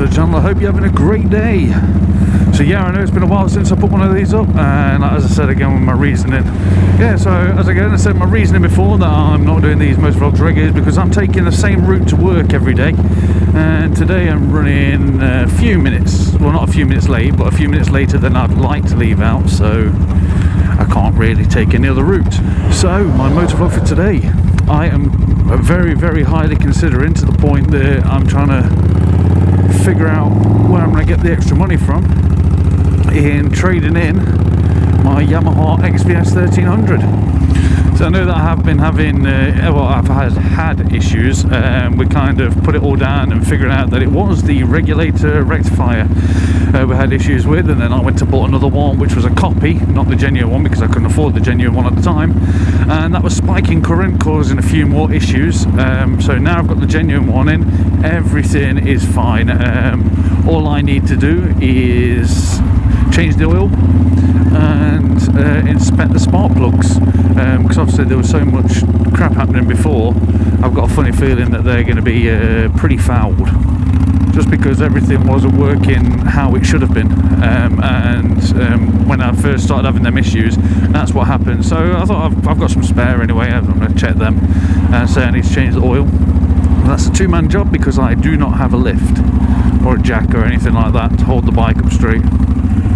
to the channel. I hope you're having a great day. So yeah, I know it's been a while since I put one of these up, and as I said again with my reasoning, yeah, so as I said my reasoning before that I'm not doing these most vlogs regularly because I'm taking the same route to work every day, and today I'm running a few minutes, well not a few minutes late, but a few minutes later than I'd like to leave out, so I can't really take any other route. So my motor vlog for today, I am very, very highly considering, to the point that I'm trying to figure out where I'm going to get the extra money from in trading in my Yamaha XVS 1300. So I know that I have been having, I've had issues. We kind of put it all down and figured out that it was the regulator rectifier we had issues with, and then I went to bought another one which was a copy, not the genuine one, because I couldn't afford the genuine one at the time, and that was spiking current, causing a few more issues. So now I've got the genuine one in, everything is fine. All I need to do is change the oil and inspect the spark plugs, because obviously there was so much crap happening before. I've got a funny feeling that they're going to be pretty fouled, just because everything wasn't working how it should have been, and when I first started having them issues, that's what happened. So I thought I've got some spare anyway. I'm going to check them and say I need to change the oil. And that's a two-man job because I do not have a lift or a jack or anything like that to hold the bike up straight.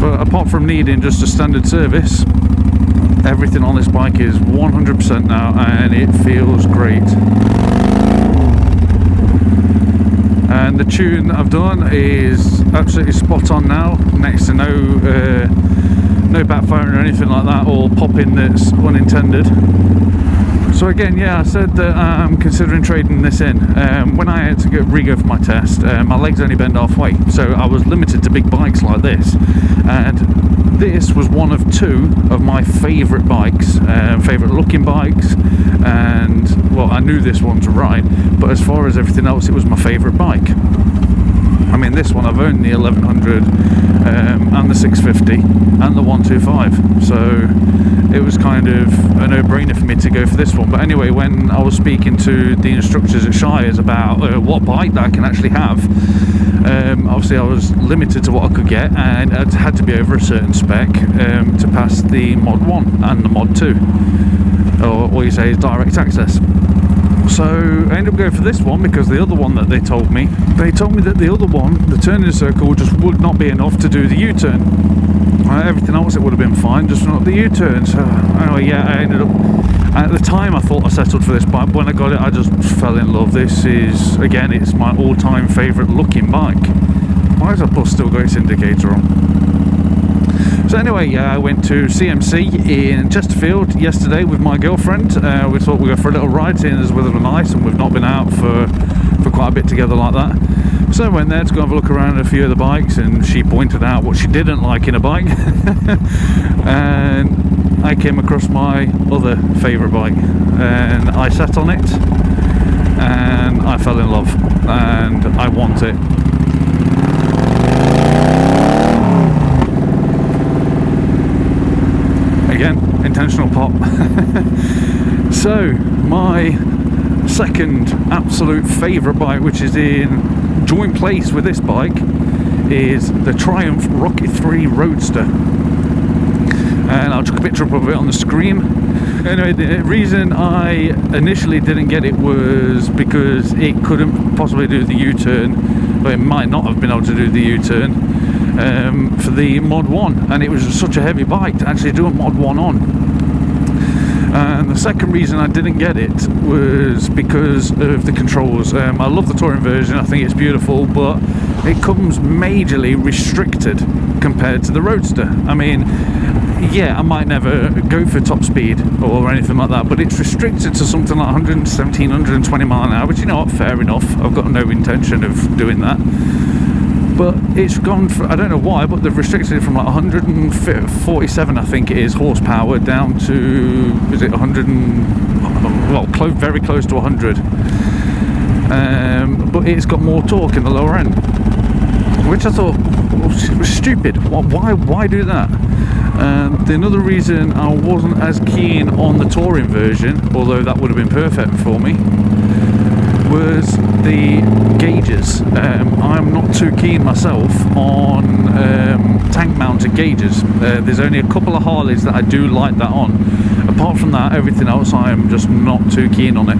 But apart from needing just a standard service, everything on this bike is 100% now, and it feels great. And the tune that I've done is absolutely spot on now, next to no backfiring or anything like that, or popping that's unintended. So again, yeah, I said that I'm considering trading this in. When I had to re-go for my test, my legs only bend halfway, so I was limited to big bikes like this, and this was one of two of my favourite bikes, favourite looking bikes, and well, I knew this one to ride, but as far as everything else, it was my favourite bike. I mean, this one, I've owned the 1100 and the 650 and the 125, so it was kind of a no-brainer for me to go for this one. But anyway, when I was speaking to the instructors at Shires about what bike that I can actually have, obviously I was limited to what I could get, and it had to be over a certain spec to pass the Mod 1 and the Mod 2, or what you say is direct access. So I ended up going for this one because the other one that they told me that the other one, the turning circle, just would not be enough to do the U-turn. Everything else it would have been fine, just not the U-turn. So anyway, yeah, I ended up, at the time I thought I settled for this bike, but when I got it I just fell in love. This is, again, it's my all-time favourite looking bike. Why has that bus still got its indicator on? So anyway, I went to CMC in Chesterfield yesterday with my girlfriend. We thought we'd go for a little ride, seeing as weather was nice and we've not been out for quite a bit together like that. So I went there to go have a look around at a few of the bikes, and she pointed out what she didn't like in a bike. And I came across my other favourite bike, and I sat on it and I fell in love, and I want it. Again, intentional pop. So my second absolute favourite bike, which is in joint place with this bike, is the Triumph Rocket 3 Roadster, and I'll chuck a picture up of it on the screen. Anyway, the reason I initially didn't get it was because it couldn't possibly do the U-turn, or it might not have been able to do the U-turn for the Mod 1, and it was such a heavy bike to actually do a Mod 1 on. And the second reason I didn't get it was because of the controls. I love the touring version, I think it's beautiful, but it comes majorly restricted compared to the Roadster. I mean, yeah, I might never go for top speed or anything like that, but it's restricted to something like 117, 120 mile an hour, which, you know what, fair enough. I've got no intention of doing that. But it's gone for, I don't know why, but they've restricted it from like 147, I think it is, horsepower down to, is it 100 and, well, very close to 100. But it's got more torque in the lower end, which I thought was stupid. Why do that? Another reason I wasn't as keen on the touring version, although that would have been perfect for me, was the gauges. I'm not too keen myself on tank mounted gauges. There's only a couple of Harleys that I do like that on. Apart from that, everything else I am just not too keen on it.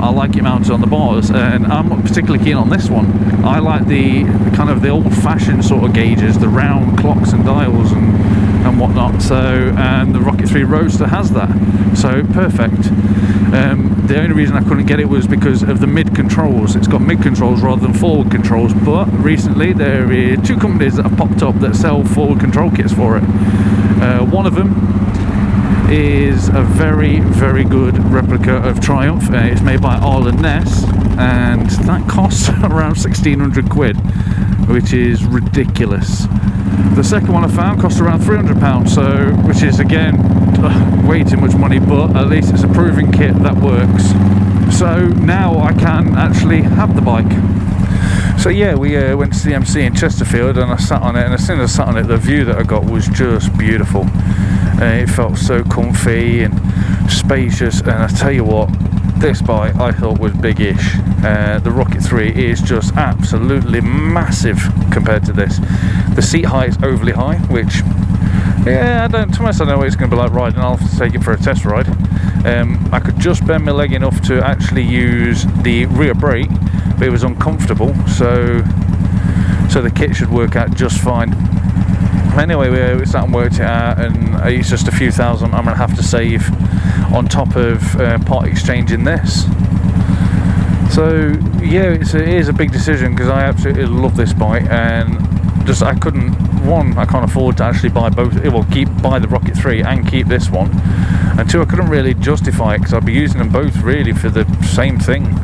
I like it mounted on the bars, and I'm not particularly keen on this one. I like the kind of the old-fashioned sort of gauges, the round clocks and dials and whatnot. So, and the Rocket 3 Roadster has that, so perfect. The only reason I couldn't get it was because of the mid controls. It's got mid controls rather than forward controls, but recently there are two companies that have popped up that sell forward control kits for it. One of them is a very, very good replica of Triumph. It's made by Arlen Ness, and that costs around 1,600 quid, which is ridiculous. The second one I found cost around £300, so which is again way too much money, but at least it's a proven kit that works. So now I can actually have the bike. So yeah, we went to the MC in Chesterfield, and I sat on it, and as soon as I sat on it, the view that I got was just beautiful. It felt so comfy and spacious, and I tell you what, this bike I thought was big-ish. The Rocket 3 is just absolutely massive compared to this. The seat height is overly high, which, yeah, to be honest, I don't know what it's going to be like riding. I'll have to take it for a test ride. I could just bend my leg enough to actually use the rear brake, but it was uncomfortable, so the kit should work out just fine. Anyway, we sat and worked it out, and it's just a few thousand I'm going to have to save on top of part exchanging this. So yeah, it is a big decision, because I absolutely love this bike, and just I can't afford to actually buy both. Buy the Rocket 3 and keep this one, and two, I couldn't really justify it because I'd be using them both really for the same thing.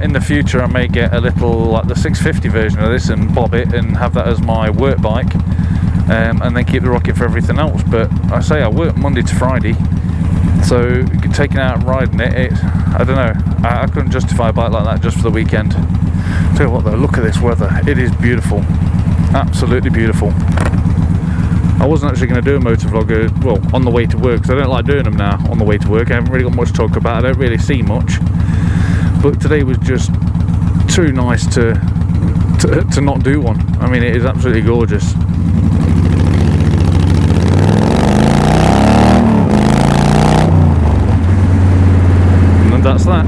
In the future I may get a little, like the 650 version of this, and bob it and have that as my work bike, and then keep the Rocket for everything else. But I say I work Monday to Friday, so taking out and riding it, I don't know, I couldn't justify a bike like that just for the weekend. Tell you what though, look at this weather, it is beautiful, absolutely beautiful. I wasn't actually going to do a motor vlog, on the way to work, because I don't like doing them now on the way to work. I haven't really got much to talk about, I don't really see much. But today was just too nice to not do one. I mean, it is absolutely gorgeous. And that's that.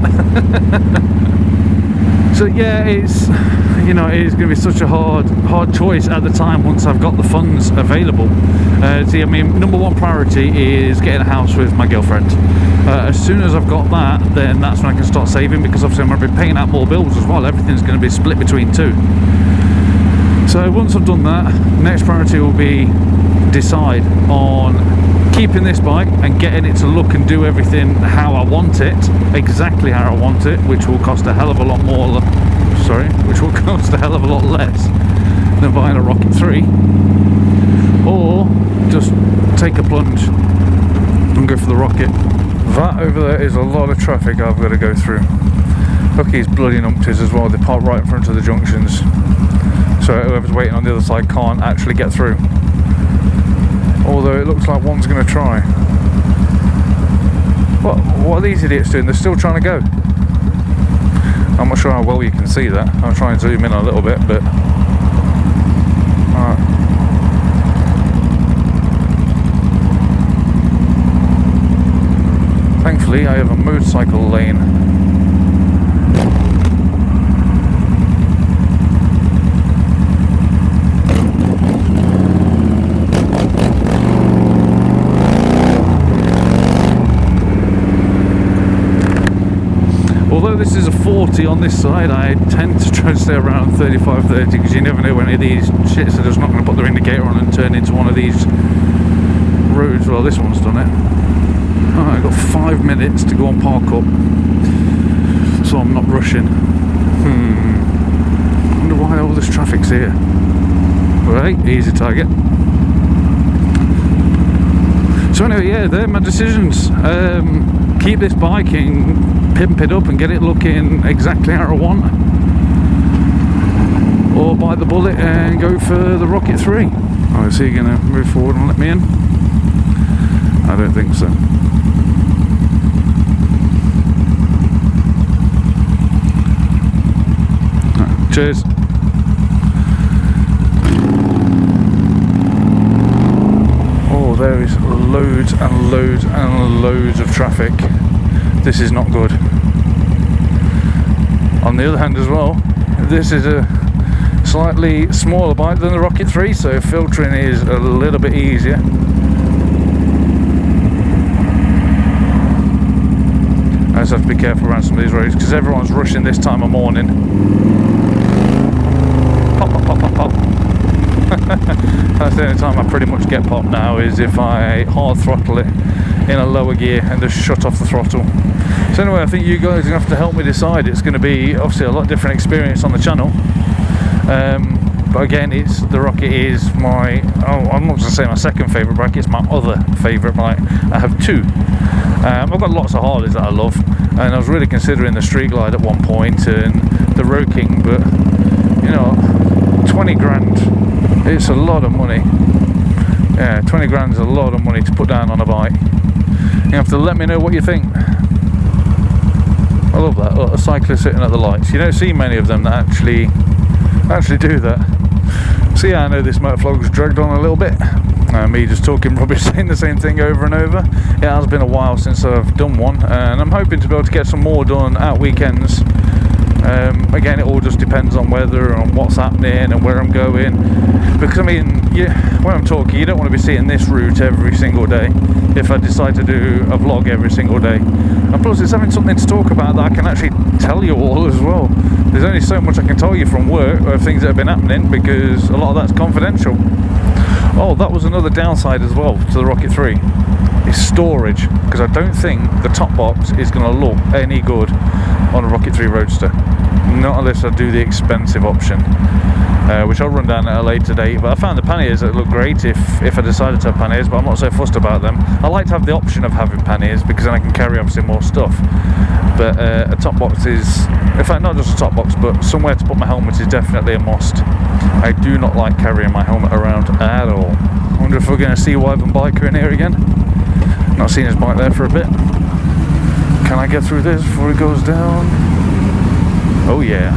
So yeah, it's, you know, it is going to be such a hard choice at the time once I've got the funds available. See, I mean, number one priority is getting a house with my girlfriend. As soon as I've got that, then that's when I can start saving, because obviously I'm going to be paying out more bills as well. Everything's going to be split between two. So once I've done that, next priority will be decide on keeping this bike and getting it to look and do everything how I want it, exactly how I want it, which will cost a hell of a lot more, which will cost a hell of a lot less than buying a Rocket 3, or just take a plunge and go for the Rocket. That over there is a lot of traffic I've got to go through. Look, these bloody numpties as well, they park right in front of the junctions, so whoever's waiting on the other side can't actually get through. Although it looks like one's going to try. What are these idiots doing? They're still trying to go. I'm not sure how well you can see that. I'll try and zoom in a little bit, but... Alright. Thankfully, I have a motorcycle lane. Although this is a 40 on this side, I tend to try to stay around 35-30, because you never know when any of these shits are just not going to put their indicator on and turn into one of these roads. Well, this one's done it. Alright, I've got 5 minutes to go and park up, so I'm not rushing. I wonder why all this traffic's here. Right, easy target. So anyway, yeah, they're my decisions. Keep this bike and pimp it up and get it looking exactly how I want, or bite the bullet and go for the Rocket 3. Oh, is he going to move forward and let me in? I don't think so. Cheers. Oh, there is loads and loads and loads of traffic. This is not good. On the other hand as well, this is a slightly smaller bike than the Rocket 3, so filtering is a little bit easier. I just have to be careful around some of these roads because everyone's rushing this time of morning. Pop, pop, pop, pop, pop. That's the only time I pretty much get popped now, is if I hard throttle it in a lower gear and just shut off the throttle. So anyway, I think you guys are going to have to help me decide. It's going to be obviously a lot different experience on the channel. But again, the Rocket is my, I'm not going to say my second favourite bike, it's my other favourite bike. I have two. I've got lots of Harleys that I love, and I was really considering the Street Glide at one point and the Road King, but you know, 20 grand, it's a lot of money. Yeah, 20 grand is a lot of money to put down on a bike. You have to let me know what you think. I love that. Look, a cyclist sitting at the lights. You don't see many of them that actually do that. So yeah, I know this motovlog's dragged on a little bit. Me just talking rubbish, saying the same thing over and over. It has been a while since I've done one, and I'm hoping to be able to get some more done at weekends. Again, it all just depends on weather and what's happening and where I'm going. Because I mean, when I'm talking, you don't want to be seeing this route every single day. If I decide to do a vlog every single day, and plus it's having something to talk about that I can actually tell you all as well. There's only so much I can tell you from work of things that have been happening, because a lot of that's confidential. Oh, that was another downside as well to the Rocket 3, is storage, because I don't think the top box is going to look any good on a Rocket 3 Roadster, not unless I do the expensive option, which I'll run down at a later date. But I found the panniers that look great if I decided to have panniers, but I'm not so fussed about them. I like to have the option of having panniers because then I can carry obviously more stuff. But a top box is, in fact, not just a top box, but somewhere to put my helmet is definitely a must. I do not like carrying my helmet around at all. I wonder if we're going to see Wyvern Biker in here again. Not seen his bike there for a bit. Can I get through this before it goes down? Oh yeah.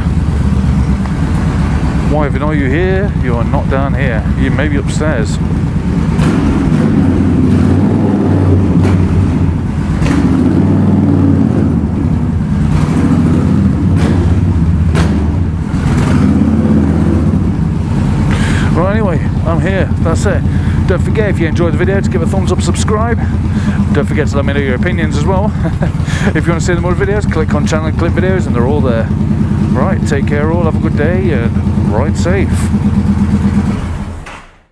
Wyvern, are you here? You are not down here. You may be upstairs. Well, anyway, I'm here. That's it. Don't forget, if you enjoyed the video, to give a thumbs up, subscribe. Don't forget to let me know your opinions as well. If you want to see the more videos, click on channel and clip videos, and they're all there. Right, take care all, have a good day, and ride safe.